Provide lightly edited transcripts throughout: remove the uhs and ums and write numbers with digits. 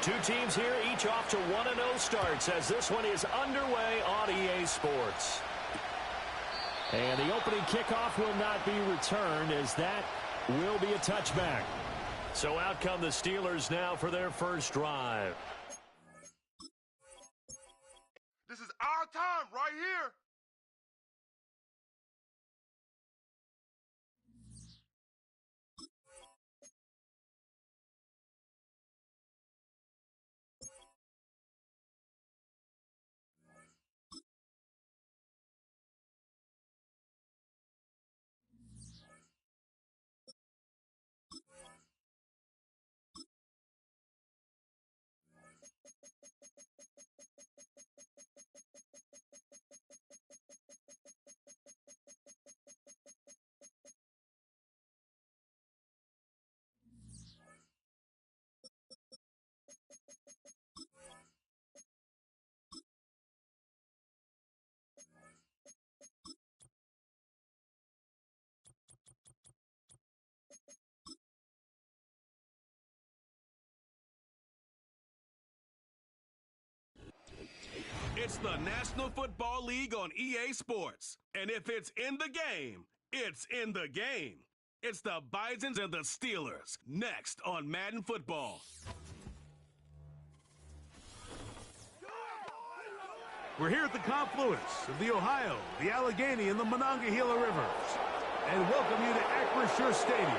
Two teams here, each off to 1-0 starts as this one is underway on EA Sports. And the opening kickoff will not be returned as that will be a touchback. So out come the Steelers now for their first drive. This is our time right here. It's the National Football League on EA Sports. And if it's in the game, it's in the game. It's the Bisonz and the Steelers, next on Madden Football. We're here at the confluence of the Ohio, the Allegheny, and the Monongahela Rivers. And welcome you to Acrisure Stadium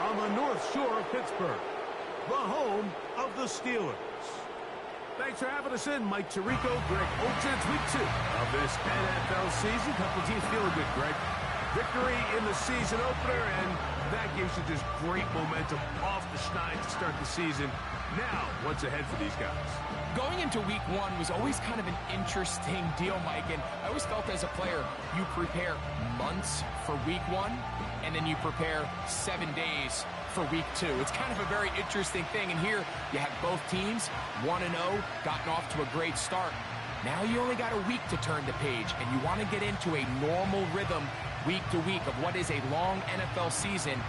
on the North Shore of Pittsburgh, the home of the Steelers. Thanks for having us in, Mike Tirico, Greg Olsen. It's week 2 of this NFL season. Couple teams feeling good, Greg. Victory in the season opener, and that gives you just great momentum off the schneid to start the season. Now, what's ahead for these guys? Going into week 1 was always kind of an interesting deal, Mike, and I always felt as a player, you prepare months for week 1, and then you prepare 7 days for week 2. It's kind of a very interesting thing, and here you have both teams 1-0, gotten off to a great start. Now you only got a week to turn the page, and you want to get into a normal rhythm week to week of what is a long NFL season.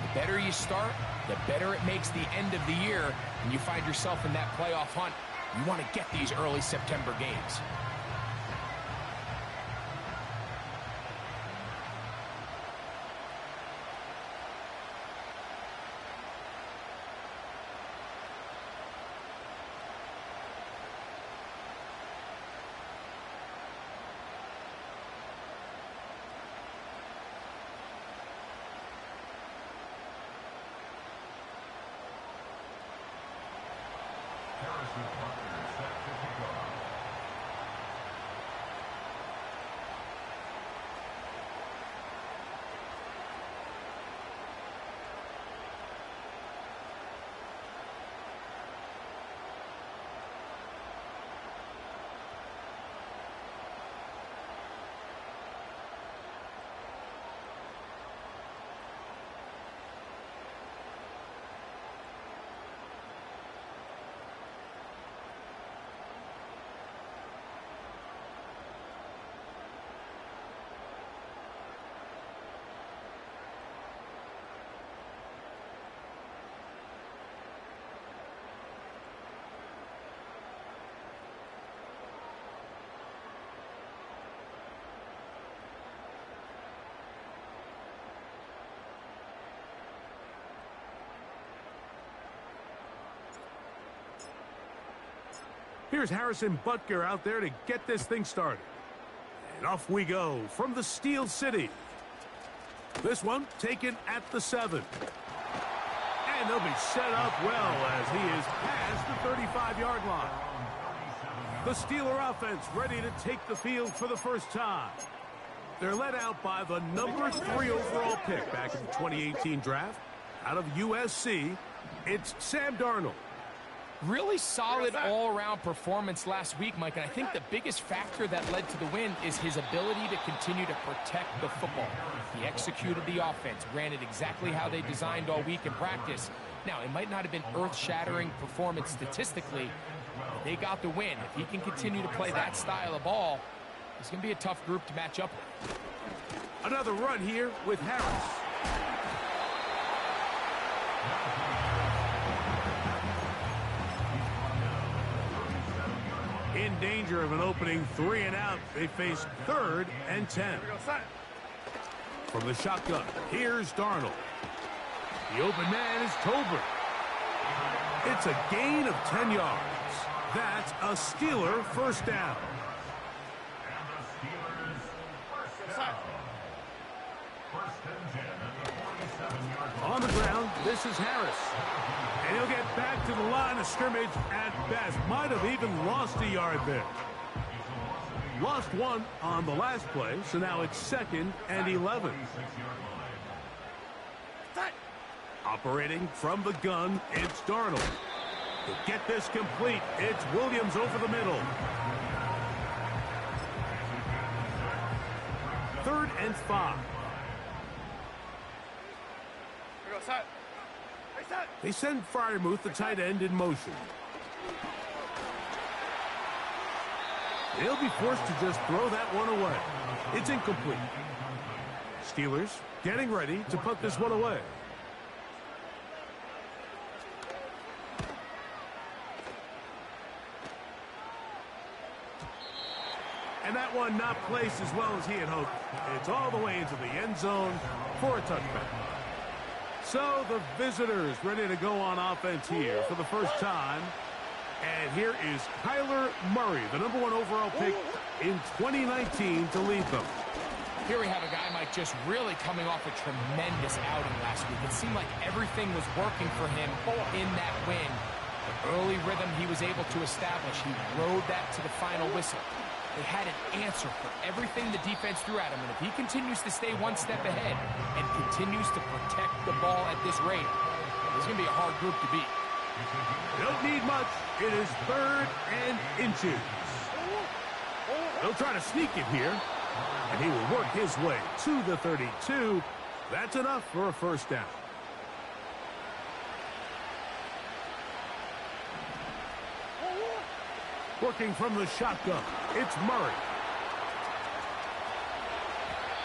The better you start, the better it makes the end of the year, and you find yourself in that playoff hunt. You want to get these early September games. Here's Harrison Butker out there to get this thing started. And off we go from the Steel City. This one taken at the 7. And they'll be set up well as he is past the 35-yard line. The Steeler offense ready to take the field for the first time. They're led out by the number 3 overall pick back in the 2018 draft. Out of USC, it's Sam Darnold. Really solid all-around performance last week, Mike, and I think the biggest factor that led to the win is his ability to continue to protect the football. He executed the offense, ran it exactly how they designed all week in practice. Now, it might not have been earth-shattering performance statistically, but they got the win. If he can continue to play that style of ball, it's going to be a tough group to match up with. Another run here with Harris. In danger of an opening 3 and out, they face 3rd and 10. From the shotgun, here's Darnold. The open man is Tolbert. It's a gain of 10 yards. That's a Steeler first down. On the ground, this is Harris. And he'll get back to the line of scrimmage at best. Might have even lost a yard there. Lost 1 on the last play, so now it's 2nd and 11. Operating from the gun, it's Darnold. To get this complete, it's Williams over the middle. 3rd and 5. They send Freiermuth, the tight end, in motion. They'll be forced to just throw that one away. It's incomplete. Steelers getting ready to put this one away. And that one not placed as well as he had hoped. It's all the way into the end zone for a touchback. So the visitors ready to go on offense here for the first time. And here is Kyler Murray, the #1 overall pick in 2019 to lead them. Here we have a guy, Mike, just really coming off a tremendous outing last week. It seemed like everything was working for him in that win. The early rhythm he was able to establish, he rode that to the final whistle. They had an answer for everything the defense threw at him, and if he continues to stay one step ahead and continues to protect the ball at this rate, it's going to be a hard group to beat. Don't need much. It is 3rd and inches. They'll try to sneak it here, and he will work his way to the 32. That's enough for a first down. Working from the shotgun, it's Murray.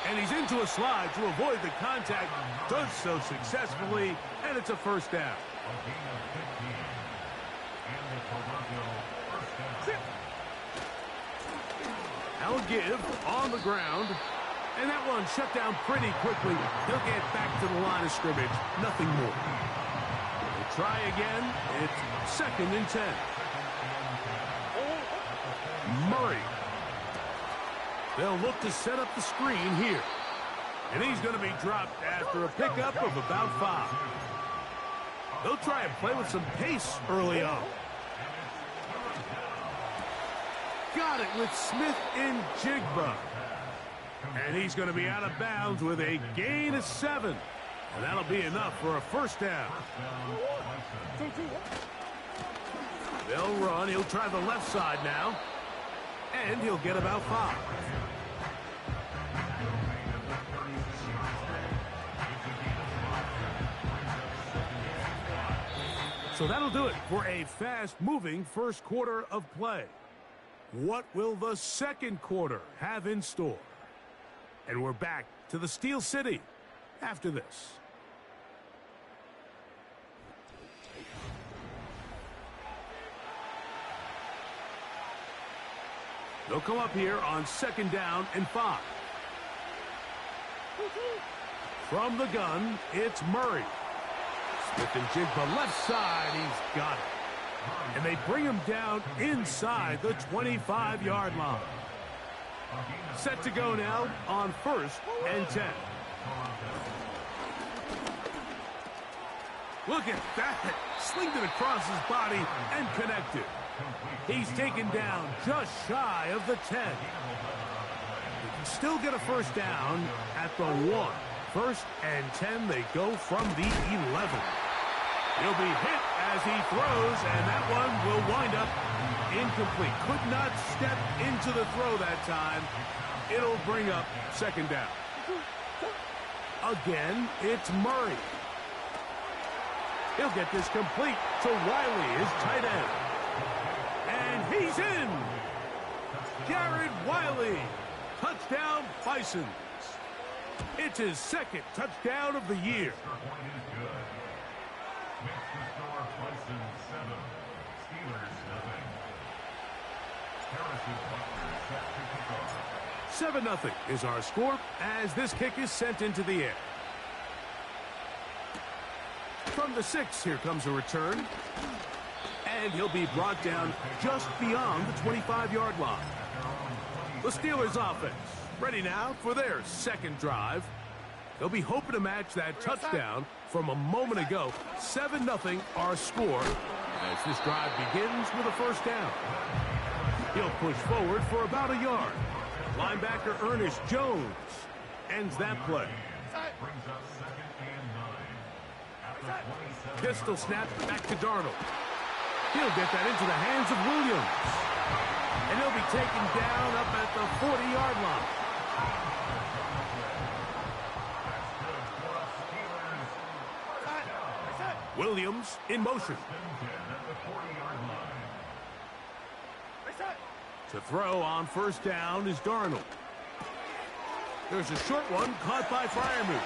And he's into a slide to avoid the contact. Does so successfully, and it's a first down. Now a give on the ground. And that one shut down pretty quickly. He'll get back to the line of scrimmage. Nothing more. We'll try again. It's 2nd and 10. Murray. They'll look to set up the screen here. And he's going to be dropped after a pickup of about 5. They'll try and play with some pace early on. Got it with Smith in Jigba. And he's going to be out of bounds with a gain of 7. And that'll be enough for a first down. They'll run. He'll try the left side now. And he'll get about 5. So that'll do it for a fast-moving first quarter of play. What will the second quarter have in store? And we're back to the Steel City after this. They'll come up here on 2nd down and 5. From the gun, it's Murray. Smith and Jigba left side. He's got it. And they bring him down inside the 25-yard line. Set to go now on 1st and 10. Look at that. Slinged it across his body and connected. He's taken down just shy of the 10. They can still get a first down at the 1. 1st and 10, they go from the 11. He'll be hit as he throws, and that one will wind up incomplete. Could not step into the throw that time. It'll bring up 2nd down. Again, it's Murray. He'll get this complete to Wiley, his tight end. And he's in. Jared Wiley. Touchdown, Bisonz. It's his 2nd touchdown of the year. score, Bisonz 7, Steelers nothing. Harrison Butler set to kick off. 7-0 is our score as this kick is sent into the air. From the 6, here comes a return. And he'll be brought down just beyond the 25-yard line. The Steelers offense ready now for their second drive. They'll be hoping to match that touchdown from a moment ago. 7-0 our score as this drive begins with a first down. He'll push forward for about a yard. Linebacker Ernest Jones ends that play. Brings up 2nd and 9. After 27. Pistol snap back to Darnold. He'll get that into the hands of Williams. And he'll be taken down up at the 40-yard line. Williams in motion. To throw on first down is Darnold. There's a short one caught by Freiermuth.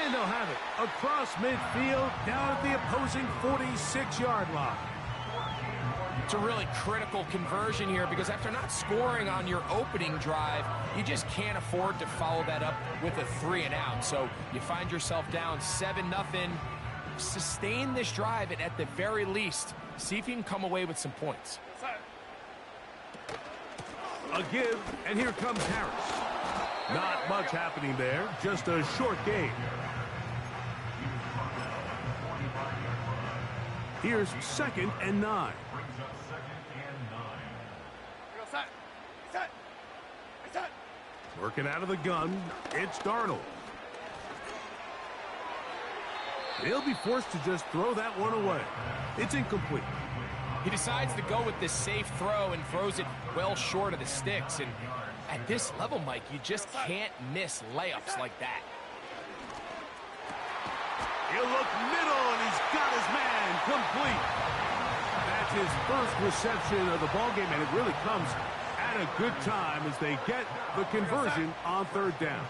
And they'll have it across midfield down at the opposing 46-yard line. It's a really critical conversion here because after not scoring on your opening drive, you just can't afford to follow that up with a 3-and-out. So you find yourself down 7-0. Sustain this drive and at the very least, see if you can come away with some points. A give, and here comes Harris. Not much happening there, just a short gain. Here's 2nd and 9. Working out of the gun, it's Darnold. He'll be forced to just throw that one away. It's incomplete. He decides to go with this safe throw and throws it well short of the sticks. And at this level, Mike, you just can't miss layups like that. He'll look middle, and he's got his man complete. That's his first reception of the ballgame, and it really comes at a good time as they get the conversion on third down.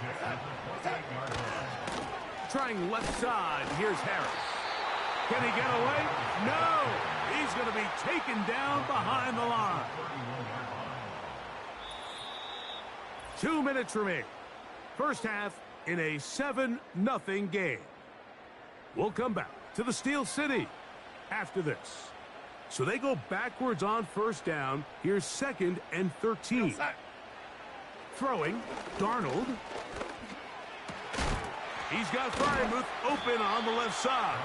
Trying left side, here's Harris. Can he get away? No! He's going to be taken down behind the line. 2 minutes remain. First half in a 7-0 game. We'll come back to the Steel City after this. So they go backwards on first down. Here's 2nd and 13. Throwing, Darnold. He's got Freiermuth open on the left side.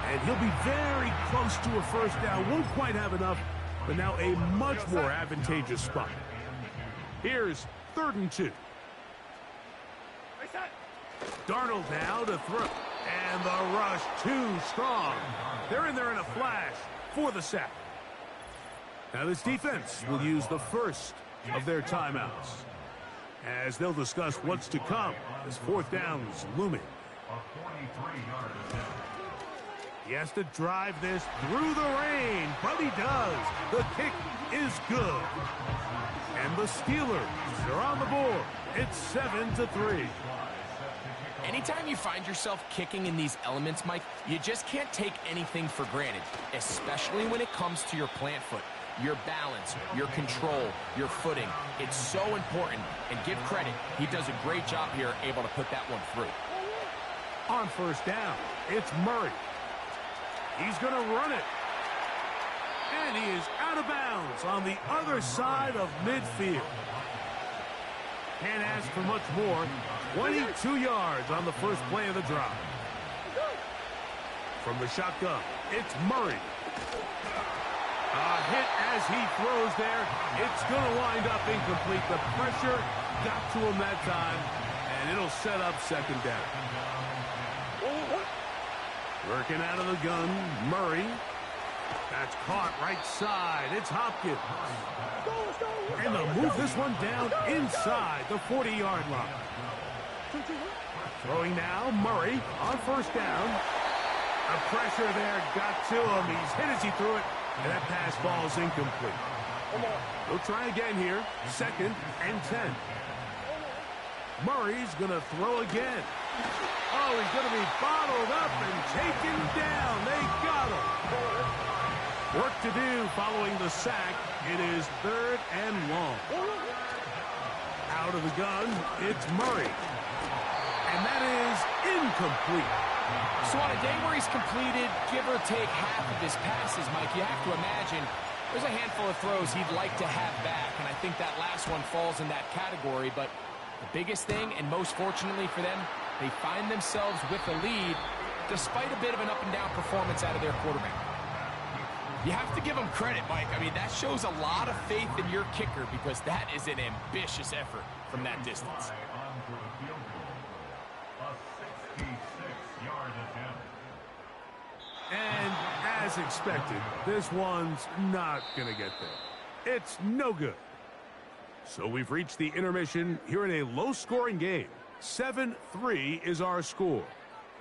And he'll be very close to a first down. Won't quite have enough, but now a much more advantageous spot. Here's 3rd and 2. Darnold now to throw. And the rush too strong. They're in there in a flash for the sack. Now this defense will use the first of their timeouts as they'll discuss what's to come as fourth down is looming. He has to drive this through the rain, but he does. The kick is good. And the Steelers are on the board. It's 7-3. Anytime you find yourself kicking in these elements, Mike, you just can't take anything for granted, especially when it comes to your plant foot, your balance, your control, your footing. It's so important, and give credit, he does a great job here able to put that one through. On first down, it's Murray. He's going to run it. And he is out of bounds on the other side of midfield. Can't ask for much more. 22 yards on the first play of the drive. From the shotgun, it's Murray. A hit as he throws there. It's going to wind up incomplete. The pressure got to him that time, and it'll set up 2nd down. Working out of the gun, Murray. That's caught right side. It's Hopkins. And they'll move this one down inside the 40-yard line. Throwing now, Murray on first down. The pressure there got to him. He's hit as he threw it, and that pass ball is incomplete. We'll try again here. 2nd and 10. Murray's going to throw again. Oh, he's going to be bottled up and taken down. They got him. Work to do following the sack. It is 3rd and long. Out of the gun, it's Murray. And that is incomplete. So on a day where he's completed, give or take half of his passes, Mike, you have to imagine there's a handful of throws he'd like to have back, and I think that last one falls in that category. But the biggest thing, and most fortunately for them, they find themselves with a lead despite a bit of an up-and-down performance out of their quarterback. You have to give them credit, Mike. I mean, that shows a lot of faith in your kicker because that is an ambitious effort from that distance. On for the field goal. A 66-yard attempt. And as expected, this one's not going to get there. It's no good. So we've reached the intermission here in a low-scoring game. 7-3 is our score.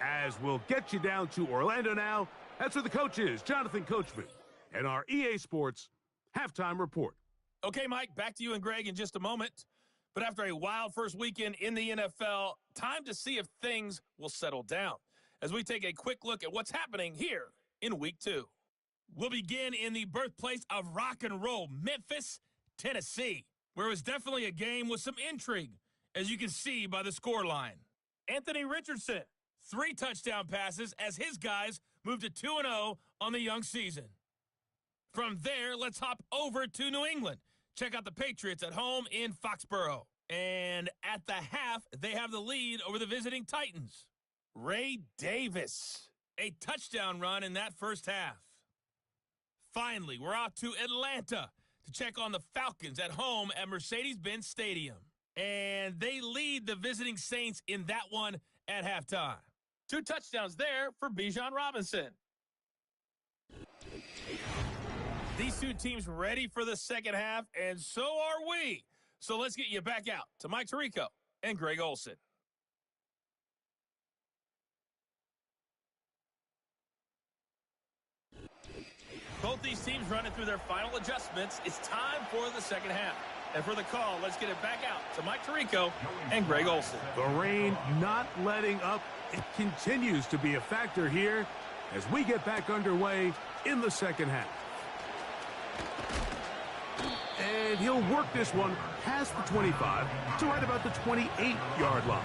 As we'll get you down to Orlando now, that's where the coach is, Jonathan Coachman, and our EA Sports halftime report. Okay, Mike, back to you and Greg in just a moment. But after a wild first weekend in the NFL, time to see if things will settle down as we take a quick look at what's happening here in Week 2. We'll begin in the birthplace of rock and roll, Memphis, Tennessee, where it was definitely a game with some intrigue, as you can see by the scoreline. Anthony Richardson, 3 touchdown passes as his guys moved to 2-0 on the young season. From there, let's hop over to New England. Check out the Patriots at home in Foxborough. And at the half, they have the lead over the visiting Titans. Ray Davis, a touchdown run in that first half. Finally, we're off to Atlanta to check on the Falcons at home at Mercedes-Benz Stadium. And they lead the visiting Saints in that one at halftime. 2 touchdowns there for Bijan Robinson. These two teams ready for the second half, and so are we. So let's get you back out to Mike Tirico and Greg Olson. Both these teams running through their final adjustments. It's time for the second half. And for the call, let's get it back out to Mike Tirico and Greg Olson. The rain not letting up. It continues to be a factor here as we get back underway in the second half. And he'll work this one past the 25 to right about the 28-yard line.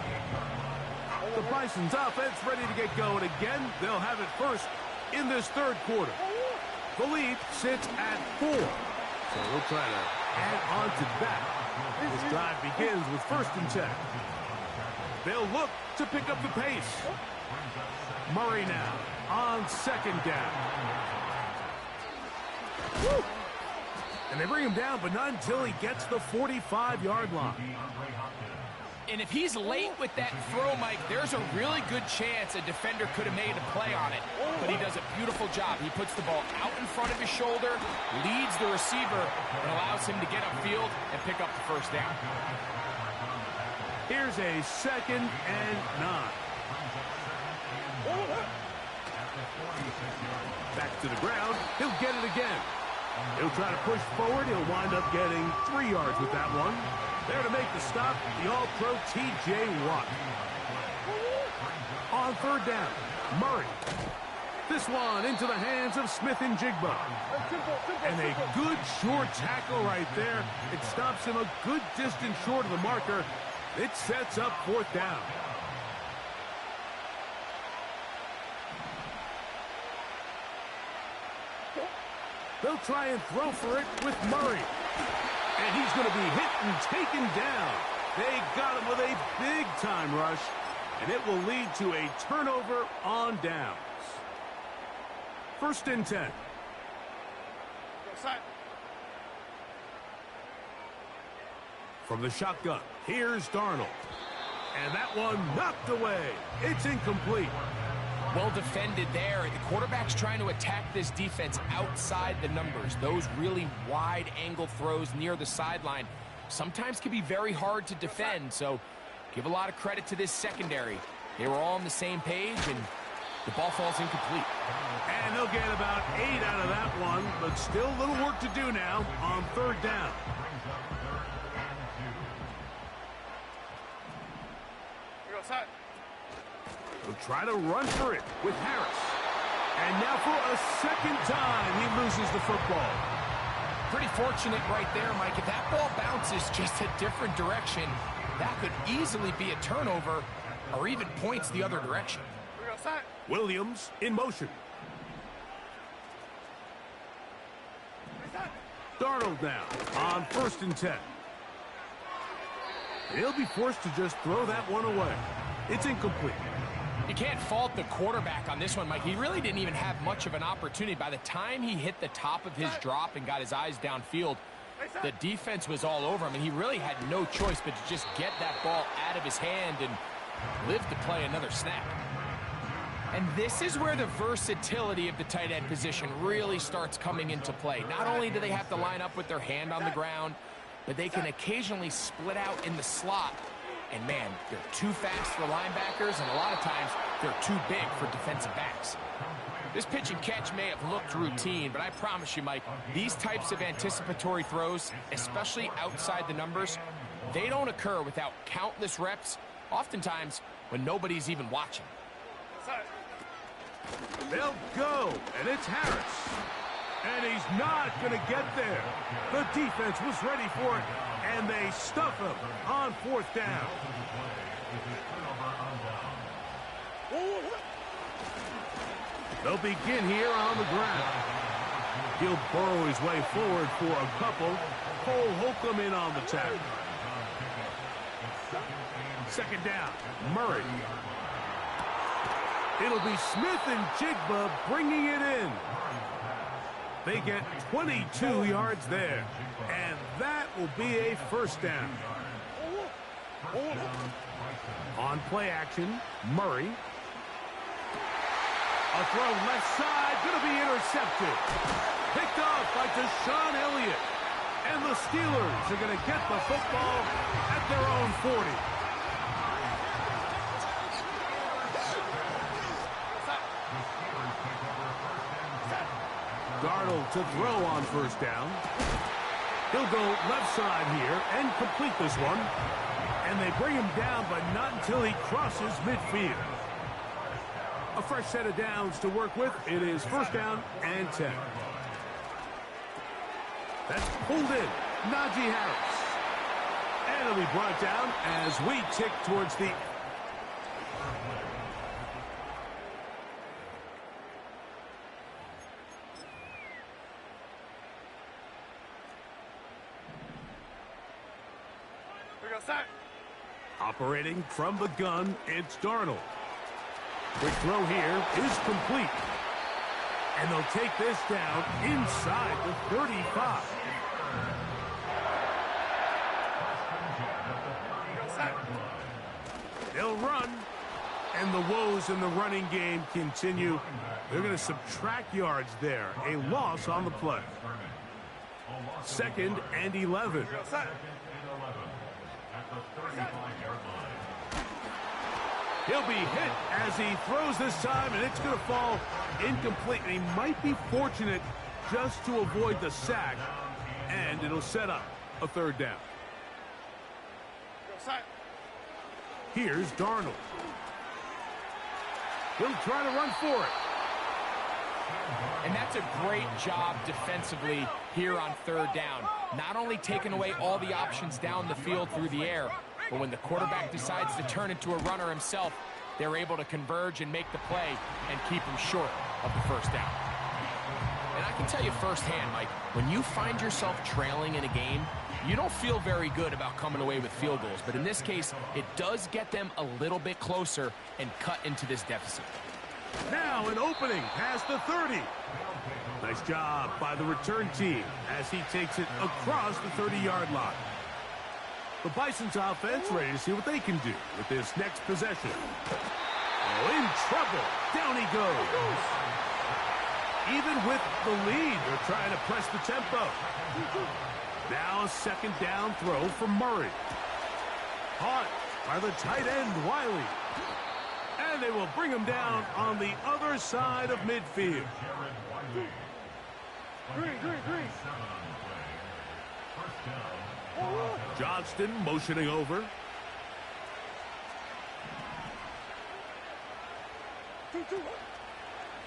The Bison's offense ready to get going again. They'll have it first in this third quarter. The lead sits at 4. So we'll try to add on to that. This drive begins with 1st and 10. They'll look to pick up the pace. Murray now on 2nd down. Woo! And they bring him down, but not until he gets the 45-yard line. And if he's late with that throw, Mike, there's a really good chance a defender could have made a play on it. But he does a beautiful job. He puts the ball out in front of his shoulder, leads the receiver, and allows him to get upfield and pick up the 1st down. Here's a 2nd and 9. Back to the ground. He'll get it again. He'll try to push forward. He'll wind up getting 3 yards with that one. There to make the stop, the All-Pro T.J. Watt. On 3rd down, Murray. This one into the hands of Smith and Jigba. And a good short tackle right there. It stops him a good distance short of the marker. It sets up 4th down. They'll try and throw for it with Murray. And he's going to be hit and taken down. They got him with a big-time rush, and it will lead to a turnover on downs. 1st and 10. From the shotgun, here's Darnold. And that one knocked away. It's incomplete. Well defended there. The quarterback's trying to attack this defense outside the numbers. Those really wide-angle throws near the sideline sometimes can be very hard to defend, so give a lot of credit to this secondary. They were all on the same page, and the ball falls incomplete. And they'll get about 8 out of that one, but still a little work to do now on 3rd down. He'll try to run for it with Harris. And now for a second time, he loses the football. Pretty fortunate right there, Mike. If that ball bounces just a different direction, that could easily be a turnover or even points the other direction. Williams in motion. Darnold now on 1st and 10. He'll be forced to just throw that one away. It's incomplete. You can't fault the quarterback on this one, Mike. He really didn't even have much of an opportunity. By the time he hit the top of his drop and got his eyes downfield, the defense was all over him, and he really had no choice but to just get that ball out of his hand and live to play another snap. And this is where the versatility of the tight end position really starts coming into play. Not only do they have to line up with their hand on the ground, but they can occasionally split out in the slot. And, man, they're too fast for linebackers, and a lot of times they're too big for defensive backs. This pitch and catch may have looked routine, but I promise you, Mike, these types of anticipatory throws, especially outside the numbers, they don't occur without countless reps, oftentimes when nobody's even watching. They'll go, and it's Harris. And he's not going to get there. The defense was ready for it, and they stuff him on 4th down. They'll begin here on the ground. He'll burrow his way forward for a couple. Cole Holcomb in on the tackle. 2nd down, Murray. It'll be Smith and Jigba bringing it in. They get 22 yards there, and that will be a 1st down. On play action, Murray. A throw left side, going to be intercepted. Picked off by Deshaun Elliott. And the Steelers are going to get the football at their own 40. Darnold to throw on 1st down. He'll go left side here and complete this one. And they bring him down, but not until he crosses midfield. A fresh set of downs to work with. It is 1st down and 10. That's pulled in. Najee Harris. And it'll be brought down as we tick towards the... Operating from the gun, it's Darnold. Quick throw here is complete. And they'll take this down inside the 35. They'll run. And the woes in the running game continue. They're going to subtract yards there. A loss on the play. 2nd and 11. He'll be hit as he throws this time, and it's going to fall incomplete. And he might be fortunate just to avoid the sack, and it'll set up a 3rd down. Here's Darnold. He'll try to run for it. And that's a great job defensively here on 3rd down. Not only taking away all the options down the field through the air, but when the quarterback decides to turn into a runner himself, they're able to converge and make the play and keep him short of the 1st down. And I can tell you firsthand, Mike, when you find yourself trailing in a game, you don't feel very good about coming away with field goals. But in this case, it does get them a little bit closer and cut into this deficit. Now an opening past the 30. Nice job by the return team as he takes it across the 30-yard line. The Bisonz offense ready to see what they can do with this next possession. Oh, in trouble. Down he goes. Even with the lead, they're trying to press the tempo. Now a 2nd down throw from Murray. Caught by the tight end, Wiley. And they will bring him down on the other side of midfield. Johnston motioning over.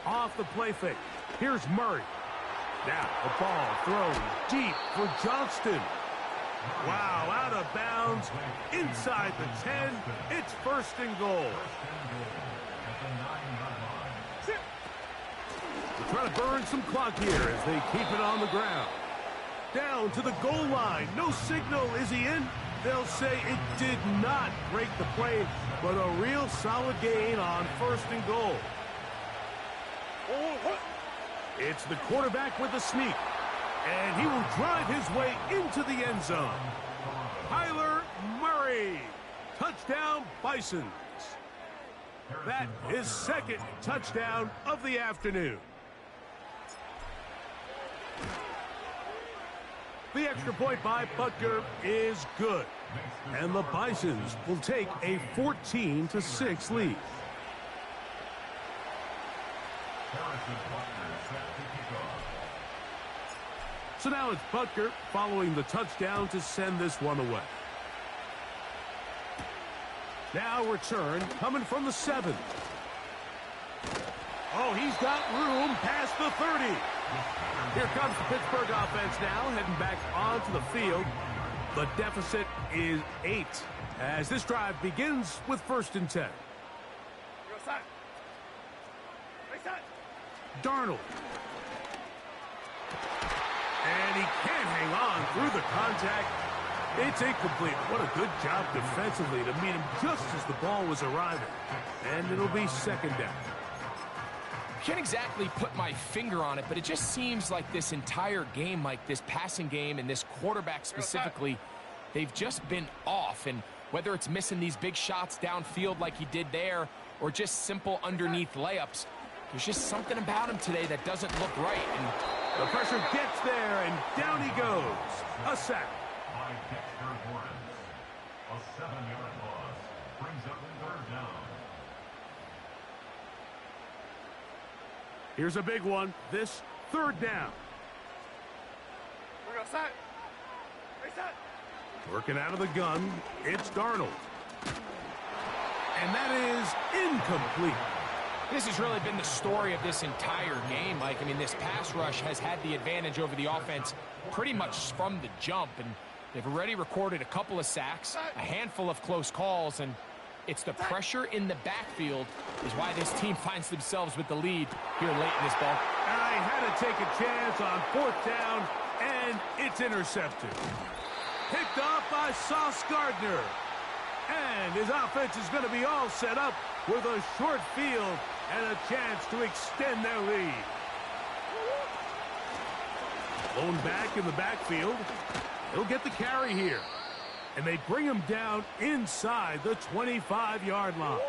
Off the play fake. Here's Murray. Now the ball thrown deep for Johnston. Wow, out of bounds. Inside the 10. It's 1st and goal. They're trying to burn some clock here as they keep it on the ground. Down to the goal line. No signal. Is he in? They'll say it did not break the play, but a real solid gain on 1st and goal. It's the quarterback with the sneak, and he will drive his way into the end zone. Kyler Murray. Touchdown, Bisonz. That is 2nd touchdown of the afternoon. The extra point by Butker is good, and the Bisonz will take a 14-6 lead. So now it's Butker following the touchdown to send this one away. Now return coming from the 7. Oh, he's got room past the 30. Here comes the Pittsburgh offense now, heading back onto the field. The deficit is 8 as this drive begins with 1st and 10. Darnold. And he can't hang on through the contact. It's incomplete. What a good job defensively to meet him just as the ball was arriving. And it'll be 2nd down. Can't exactly put my finger on it, but it just seems like this entire game, like this passing game and this quarterback specifically, they've just been off. And whether it's missing these big shots downfield like he did there or just simple underneath layups, there's just something about him today that doesn't look right. And the pressure gets there, and down he goes. A sack. By Pittsburgh Hornets. A 7-yard loss brings up 3rd down. Here's a big one. This 3rd down. Working out of the gun, it's Darnold. And that is incomplete. This has really been the story of this entire game, Mike. I mean, this pass rush has had the advantage over the offense pretty much from the jump, and they've already recorded a couple of sacks, a handful of close calls, and it's the pressure in the backfield is why this team finds themselves with the lead here late in this ball. I had to take a chance on 4th down, and it's intercepted. Picked off by Sauce Gardner. And his offense is going to be all set up with a short field and a chance to extend their lead. Blown back in the backfield. He'll get the carry here. And they bring him down inside the 25-yard line.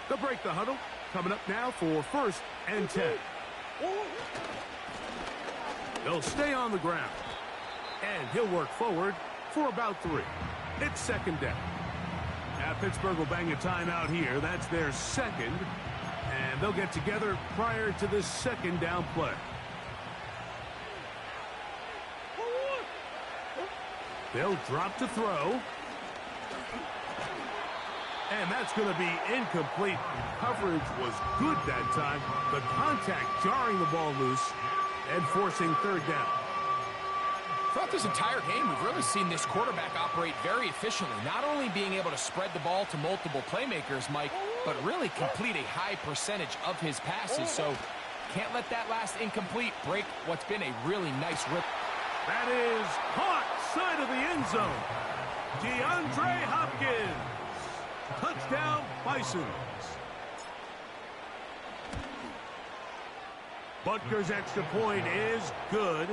They'll break the huddle. Coming up now for 1st and 10. They'll stay on the ground. And he'll work forward for about 3. It's 2nd down. Now Pittsburgh will bang a timeout here. That's their 2nd. And they'll get together prior to this 2nd down play. They'll drop to throw. And that's going to be incomplete. Coverage was good that time. The contact jarring the ball loose and forcing 3rd down. Throughout this entire game, we've really seen this quarterback operate very efficiently, not only being able to spread the ball to multiple playmakers, Mike, but really complete a high percentage of his passes. So can't let that last incomplete break what's been a really nice rip. That is caught side of the end zone. DeAndre Hopkins. Touchdown, Bisonz. Butker's extra point is good,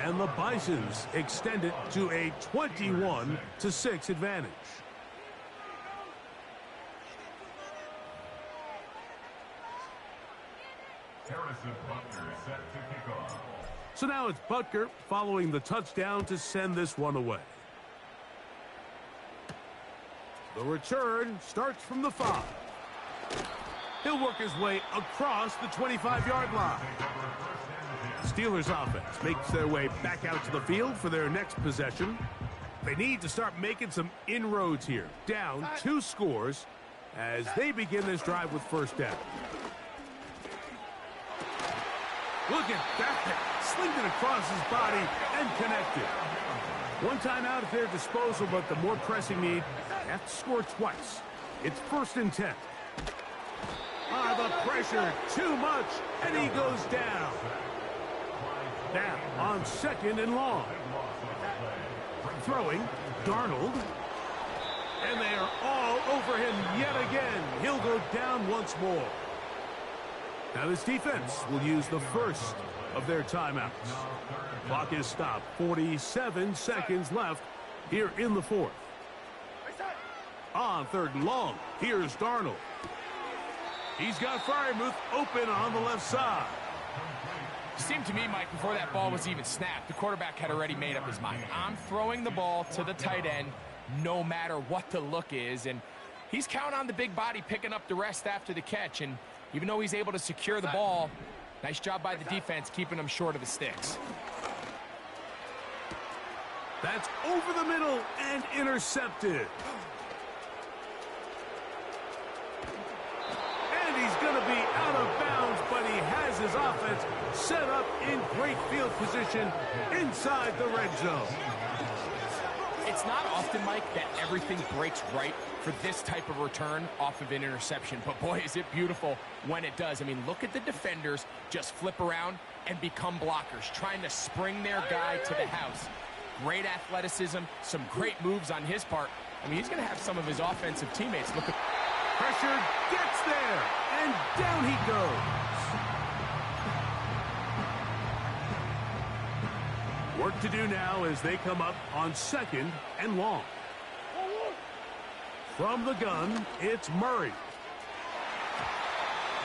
and the Bisonz extend it to a 21-6 advantage. Harrison Butker set to kick off. So now it's Butker following the touchdown to send this one away. The return starts from the 5. He'll work his way across the 25-yard line. Steelers offense makes their way back out to the field for their next possession. They need to start making some inroads here. Down 2 scores, as they begin this drive with first down. Look at that. Slinged it across his body and connected. One timeout at their disposal, but the more pressing need, they have to score twice. It's 1st and 10. The pressure, too much, and he goes down. Now, on 2nd and long. Throwing, Darnold. And they are all over him yet again. He'll go down once more. Now this defense will use the first of their timeouts. Clock is stopped. 47 seconds left here in the 4th. On 3rd and long, here's Darnold. He's got Freiermuth open on the left side. It seemed to me, Mike, before that ball was even snapped, the quarterback had already made up his mind. I'm throwing the ball to the tight end no matter what the look is, and he's counting on the big body picking up the rest after the catch, and even though he's able to secure the ball, nice job by the defense keeping him short of the sticks. That's over the middle and intercepted. And he's going to be out of bounds, but he has his offense set up in great field position inside the red zone. It's not often, Mike, that everything breaks right for this type of return off of an interception. But, boy, is it beautiful when it does. I mean, look at the defenders just flip around and become blockers, trying to spring their guy to the house. Great athleticism, some great moves on his part. I mean, he's going to have some of his offensive teammates look at... Pressure gets there, and down he goes. Work to do now as they come up on 2nd and long. From the gun, it's Murray.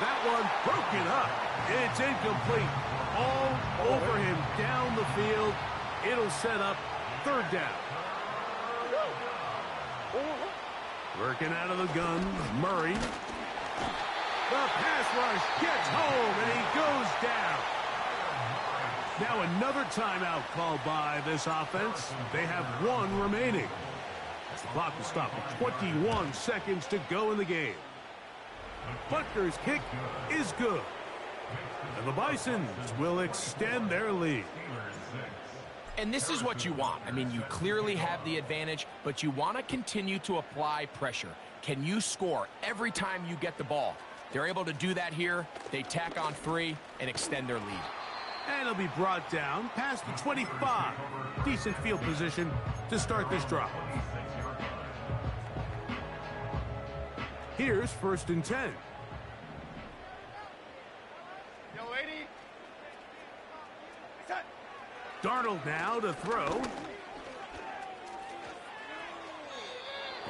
That one broken up. It's incomplete. All over him down the field. It'll set up 3rd down. Working out of the gun, Murray. The pass rush gets home, and he goes down. Now another timeout called by this offense. They have 1 remaining. As the clock will stop with 21 seconds to go in the game. Butker's kick is good. And the Bisons will extend their lead. And this is what you want. I mean, you clearly have the advantage, but you want to continue to apply pressure. Can you score every time you get the ball? They're able to do that here. They tack on 3 and extend their lead. And it'll be brought down past the 25. Decent field position to start this drive. Here's 1st and 10. Darnold now to throw.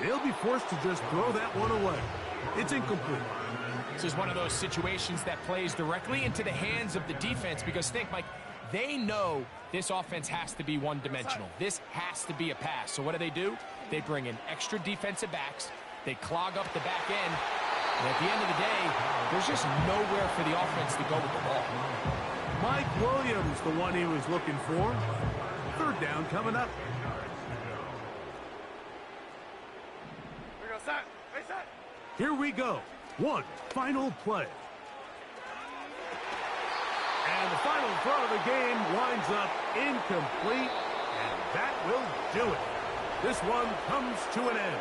He'll be forced to just throw that one away. It's incomplete. This is one of those situations that plays directly into the hands of the defense because think, Mike, they know this offense has to be one-dimensional. This has to be a pass. So what do? They bring in extra defensive backs. They clog up the back end. And at the end of the day, there's just nowhere for the offense to go with the ball. Mike Williams, the one he was looking for. 3rd down coming up. Here we go. One final play. And the final throw of the game winds up incomplete, and that will do it. This one comes to an end.